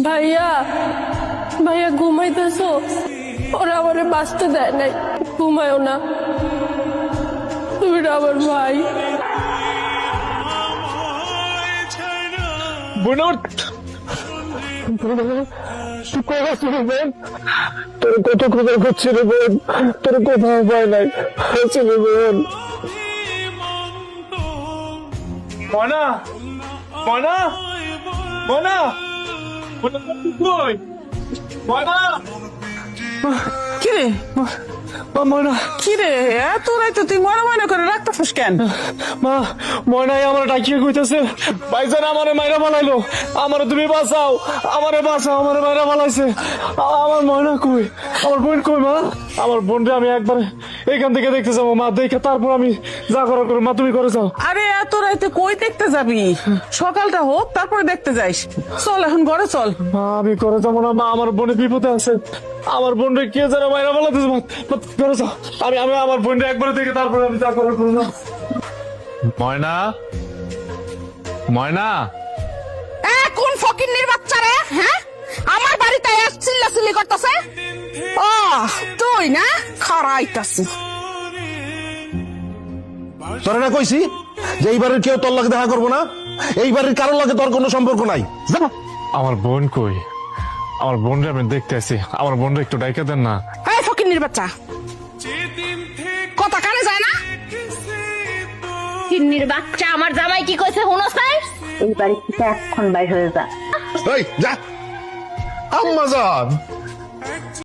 ভাইয়া ভাইয়া ঘুমাইতেছো? ওরা আমারে বাঁচতে দেয় নাই, ঘুমায়ও না, তুমি আমার ভাই। তোর কত খোঁজা করছি রে বোন, তোর কোথাও পায় নাই বোন। ময়না ময়না ময়না ময়না কিরে ময়না কিরে এত রাইতে তুই মনে মনে করে রাখতেছিস কেন? মা ময়নাই আমার ডাকিয়ে কইতেছে ভাইজান আমারে মাইরা ফালাইলো, আমারে তুমি বাঁচাও, আমারে বাঁচাও, আমারে মাইরা ফালাইছে। আমার ময়না কই, আমার বোন কই? মা আমার বোনরে আমি একবার এখান থেকে দেখতে যাবো মা, দেখে তারপর আমি যা করার করো। মা তুমি করে যাও। আরে এত রাইতে কই দেখতে যাবি? সকালটা হোক তারপরে দেখতে যাইস। চল এখন ঘরে চল। মা আমি করে যাবো না মা, আমার বোনে বিপদে আছে, আমার বোনরে কে যারা মাইরা ফালাইতেছে। মা করে যাও, আমি আমি আমার বোনরে একবার দেখে তারপরে আমি যা করার করো। ময়না ময়না কোন ফকিন্নির বাচ্চা রে? হ্যাঁ, আমার বাড়িতে চিল্লাচিল্লি করতেছে। ও তুই না, খারাইতাছি। তোরা না কইছি যে এই বাড়ির কেউ তোর লাগে দেখা করবো না, এই বাড়ির কারোর লাগে তোর কোনো সম্পর্ক নাই। যা। আমার বোন কই? আমার বোনরে আমি দেখতে আছি, আমার বোনরে একটু ডাইকা দেন না। এই ফকিন্নির বাচ্চা, কথা কানে যায় না? কিন্নির বাচ্চা, আমার জামাই কি কইছে হুনো স্যার? এই বাড়ি থেকে এখন বাইর হয়ে যা। এই যা আম্মা যান।